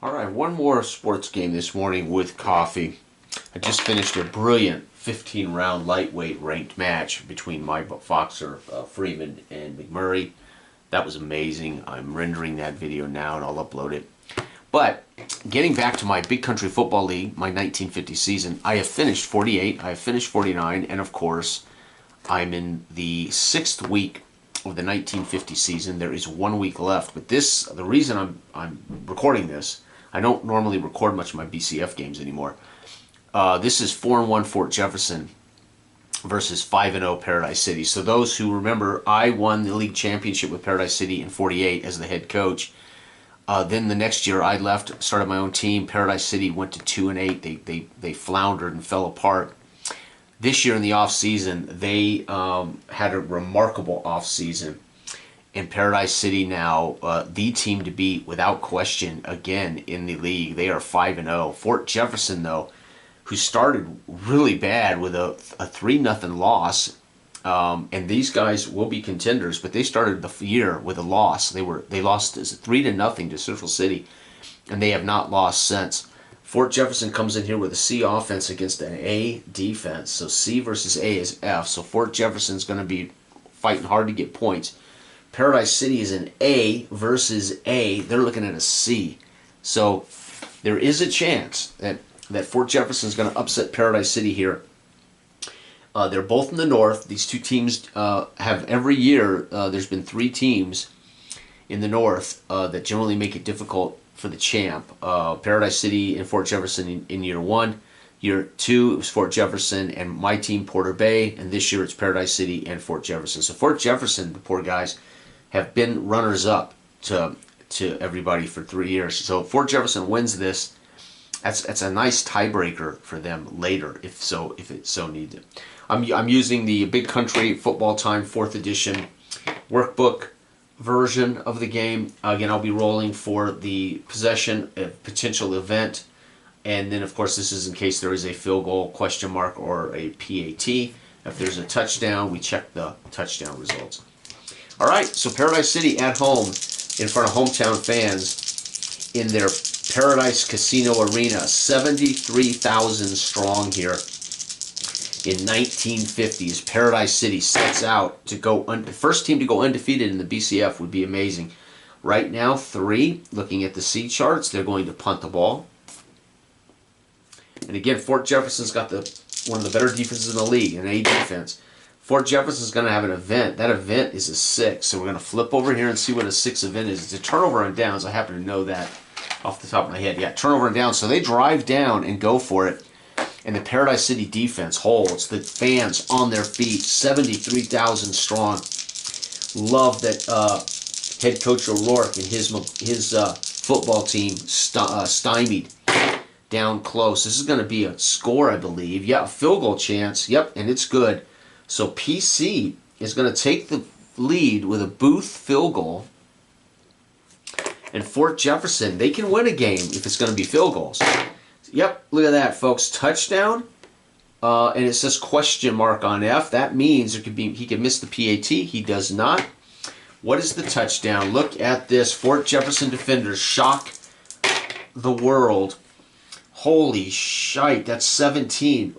All right, one more sports game this morning with coffee. I just finished a brilliant 15-round lightweight ranked match between my boxer Freeman and McMurray. That was amazing. I'm rendering that video now and I'll upload it. But getting back to my Big Country Football League, my 1950 season, I have finished 48, I have finished 49, and of course, I'm in the 6th week of the 1950 season. There is 1 week left, but the reason I'm recording this, I don't normally record much of my BCF games anymore. This is 4-1 Fort Jefferson versus 5-0 Paradise City. So those who remember, I won the league championship with Paradise City in 48 as the head coach. Then the next year I left, started my own team. Paradise City went to 2-8. They floundered and fell apart. This year in the off season, they had a remarkable off season. And Paradise City now, the team to beat without question again in the league. They are 5-0. Fort Jefferson, though, who started really bad with a 3-0 loss, and these guys will be contenders, but they started the year with a loss. They lost 3-0 to Central City, and they have not lost since. Fort Jefferson comes in here with a C offense against an A defense. So C versus A is F. So Fort Jefferson's going to be fighting hard to get points. Paradise City is an A versus A. They're looking at a C. So there is a chance that Fort Jefferson is going to upset Paradise City here. They're both in the north. These two teams have every year, there's been 3 teams in the north that generally make it difficult for the champ. Paradise City and Fort Jefferson in year 1. Year 2, it was Fort Jefferson and my team, Porter Bay. And this year it's Paradise City and Fort Jefferson. So Fort Jefferson, the poor guys, have been runners-up to everybody for 3 years. So if Fort Jefferson wins this, that's a nice tiebreaker for them later, if it so needs it. I'm using the Big Country Football Time 4th edition workbook version of the game. Again, I'll be rolling for the possession, potential event, and then of course this is in case there is a field goal, question mark, or a PAT. If there's a touchdown, we check the touchdown results. All right, so Paradise City at home in front of hometown fans in their Paradise Casino Arena, 73,000 strong here in 1950s. Paradise City sets out to go, first team to go undefeated in the BCF would be amazing. Right now, 3, looking at the C charts, they're going to punt the ball. And again, Fort Jefferson's got one of the better defenses in the league, an A defense. Fort Jefferson's going to have an event. That event is a 6. So we're going to flip over here and see what a 6 event is. It's a turnover and downs. I happen to know that off the top of my head. Yeah, turnover and downs. So they drive down and go for it. And the Paradise City defense holds. The fans on their feet, 73,000 strong. Love that head coach O'Rourke and his football team stymied down close. This is going to be a score, I believe. Yeah, a field goal chance. Yep, and it's good. So PC is going to take the lead with a Booth field goal. And Fort Jefferson, they can win a game if it's going to be field goals. Yep, look at that, folks. Touchdown. And it says question mark on F. That means he could miss the PAT. He does not. What is the touchdown? Look at this. Fort Jefferson defenders shock the world. Holy shite, that's 17.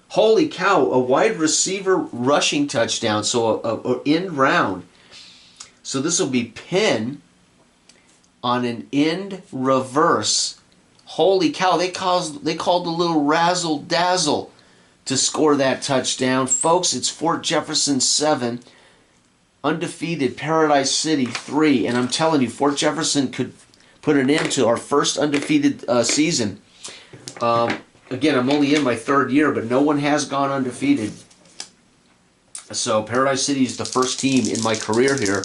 Holy cow, a wide receiver rushing touchdown, so a end round. So this will be pin on an end reverse. Holy cow, they called a little razzle dazzle to score that touchdown. Folks, it's Fort Jefferson 7, undefeated Paradise City 3, and I'm telling you, Fort Jefferson could put an end to our first undefeated season. Again, I'm only in my 3rd year, but no one has gone undefeated. So Paradise City is the first team in my career here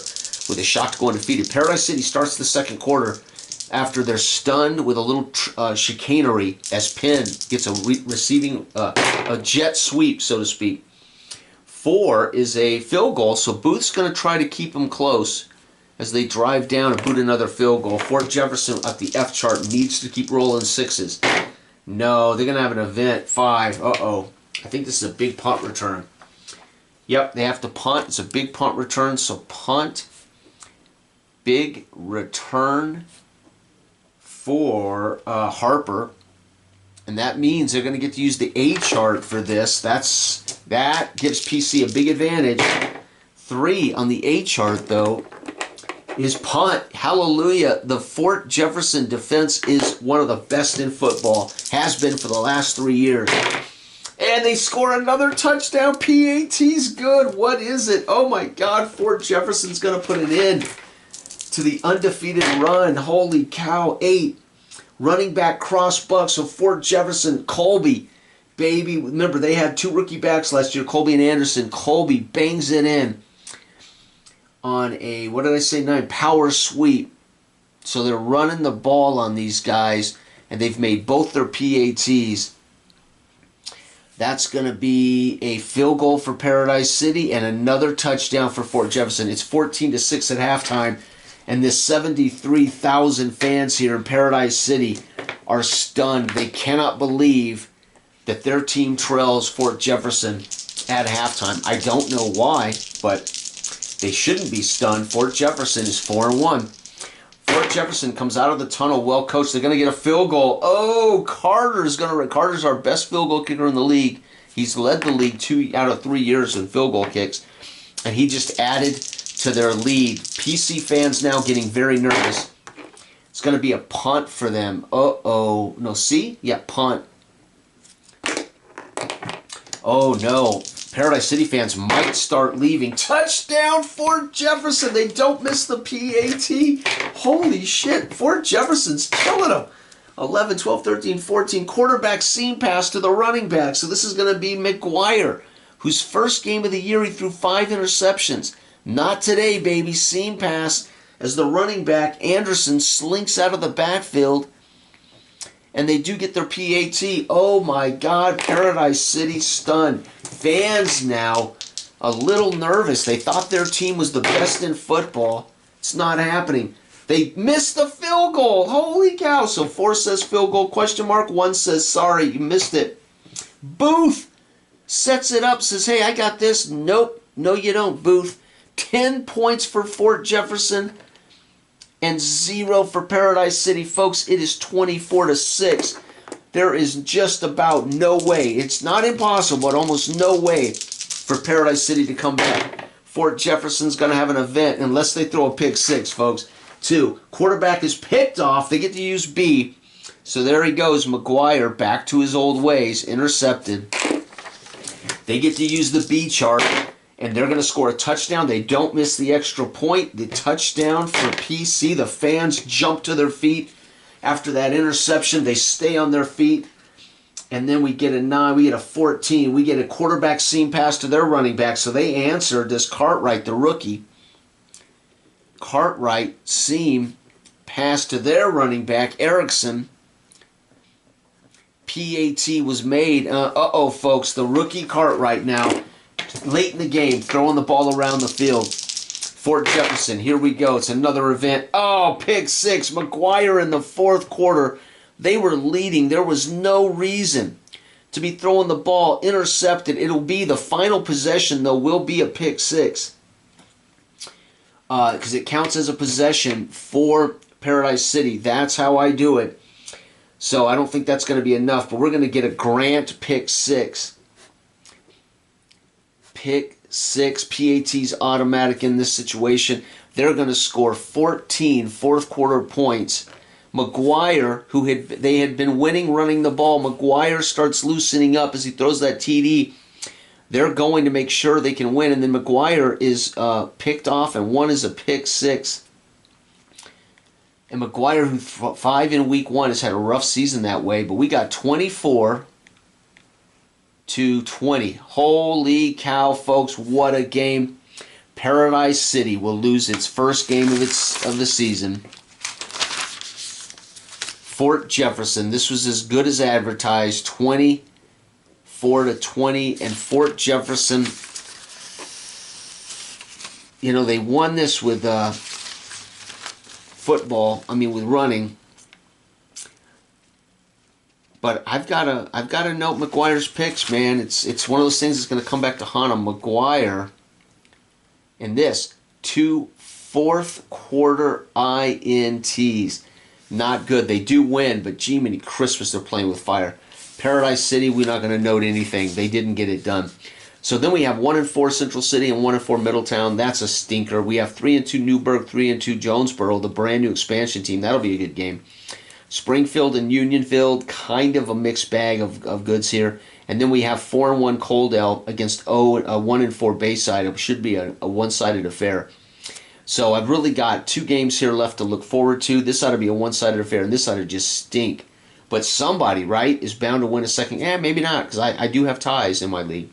with a shot to go undefeated. Paradise City starts the 2nd quarter after they're stunned with a little chicanery as Penn gets a receiving a jet sweep, so to speak. 4 is a field goal, so Booth's going to try to keep them close as they drive down and boot another field goal. Fort Jefferson at the F chart needs to keep rolling 6s. No, they're going to have an event. 5. Uh-oh. I think this is a big punt return. Yep, they have to punt. It's a big punt return, so punt, big return, for Harper. And that means they're going to get to use the A chart for this. That gives PC a big advantage. 3 on the A chart, though, is punt. Hallelujah. The Fort Jefferson defense is one of the best in football. Has been for the last 3 years. And they score another touchdown. PAT's good. What is it? Oh, my God. Fort Jefferson's going to put an end to the undefeated run. Holy cow. 8. Running back cross buck. So Fort Jefferson, Colby, baby. Remember, they had 2 rookie backs last year, Colby and Anderson. Colby bangs it in on a, what did I say, 9? Power sweep. So they're running the ball on these guys, and they've made both their PATs. That's going to be a field goal for Paradise City and another touchdown for Fort Jefferson. It's 14-6 at halftime. And this 73,000 fans here in Paradise City are stunned. They cannot believe that their team trails Fort Jefferson at halftime. I don't know why, but they shouldn't be stunned. Fort Jefferson is 4-1. Fort Jefferson comes out of the tunnel, well coached. They're going to get a field goal. Oh, Carter's our best field goal kicker in the league. He's led the league 2 out of 3 years in field goal kicks, and he just added to their lead. PC fans now getting very nervous. It's going to be a punt for them. Uh-oh. No, see? Yeah, punt. Oh, no. Paradise City fans might start leaving. Touchdown, Fort Jefferson. They don't miss the PAT. Holy shit. Fort Jefferson's killing them. 11, 12, 13, 14. Quarterback seam pass to the running back. So this is going to be McGuire, whose first game of the year he threw 5 interceptions. Not today, baby. Seam pass as the running back, Anderson, slinks out of the backfield. And they do get their PAT. Oh, my God. Paradise City stunned. Fans now a little nervous. They thought their team was the best in football. It's not happening. They missed the field goal. Holy cow. So 4 says field goal, question mark. 1 says, sorry, you missed it. Booth sets it up, says, hey, I got this. Nope. No, you don't, Booth. 10 points for Fort Jefferson and 0 for Paradise City. Folks, it is 24-6. There is just about no way. It's not impossible, but almost no way for Paradise City to come back. Fort Jefferson's going to have an event unless they throw a pick 6, folks. 2, quarterback is picked off. They get to use B. So there he goes, McGuire, back to his old ways, intercepted. They get to use the B chart, and they're going to score a touchdown. They don't miss the extra point. The touchdown for PC. The fans jump to their feet. After that interception, they stay on their feet. And then we get a 9, we get a 14. We get a quarterback seam pass to their running back. So they answered this Cartwright, the rookie. Cartwright seam pass to their running back, Erickson. PAT was made. Uh-oh, folks. The rookie Cartwright now, late in the game, throwing the ball around the field. Fort Jefferson, here we go. It's another event. Oh, pick 6. McGuire in the 4th quarter. They were leading. There was no reason to be throwing the ball. Intercepted. It'll be the final possession, though, will be a pick 6. Because it counts as a possession for Paradise City. That's how I do it. So I don't think that's going to be enough. But we're going to get a Grant pick 6. Pick 6. PAT's automatic in this situation. They're going to score 14 fourth quarter points. McGuire, they had been winning running the ball. McGuire starts loosening up as he throws that TD. They're going to make sure they can win. And then McGuire is picked off, and 1 is a pick 6. And McGuire, who 5 in week 1, has had a rough season that way. But we got 24-20. Holy cow, folks, what a game. Paradise City will lose its first game of the season. Fort Jefferson, this was as good as advertised, 24-20, and Fort Jefferson, you know, they won this with with running. But I've got to note McGuire's picks, man. It's one of those things that's going to come back to haunt him. McGuire in this 2 fourth quarter INTs. Not good. They do win, but gee, many Christmas they're playing with fire. Paradise City, we're not going to note anything. They didn't get it done. So then we have 1-4 Central City and 1-4 Middletown. That's a stinker. We have 3-2 Newburgh, 3-2 Jonesboro, the brand new expansion team. That'll be a good game. Springfield and Unionville, kind of a mixed bag of goods here. And then we have 4-1 Coaldale against 1-4 Bayside. It should be a one-sided affair. So I've really got 2 games here left to look forward to. This ought to be a one-sided affair, and this ought to just stink. But somebody, right, is bound to win a second. Maybe not, because I do have ties in my league.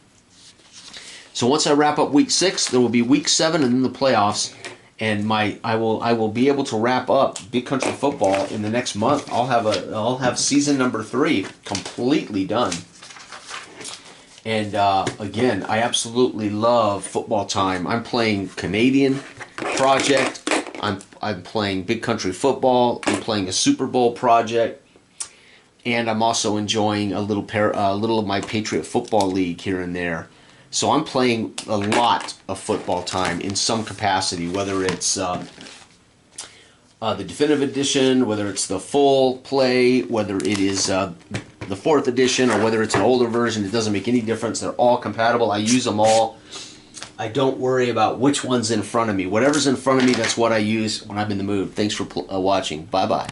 So once I wrap up week 6, there will be week 7 and then the playoffs. And I will be able to wrap up Big Country Football in the next month. I'll have season number 3 completely done. And again, I absolutely love football time. I'm playing Canadian Project. I'm playing Big Country Football. I'm playing a Super Bowl project. And I'm also enjoying a little of my Patriot Football League here and there. So I'm playing a lot of football time in some capacity, whether it's the definitive edition, whether it's the full play, whether it is the 4th edition, or whether it's an older version. It doesn't make any difference. They're all compatible. I use them all. I don't worry about which one's in front of me. Whatever's in front of me, that's what I use when I'm in the mood. Thanks for watching. Bye-bye.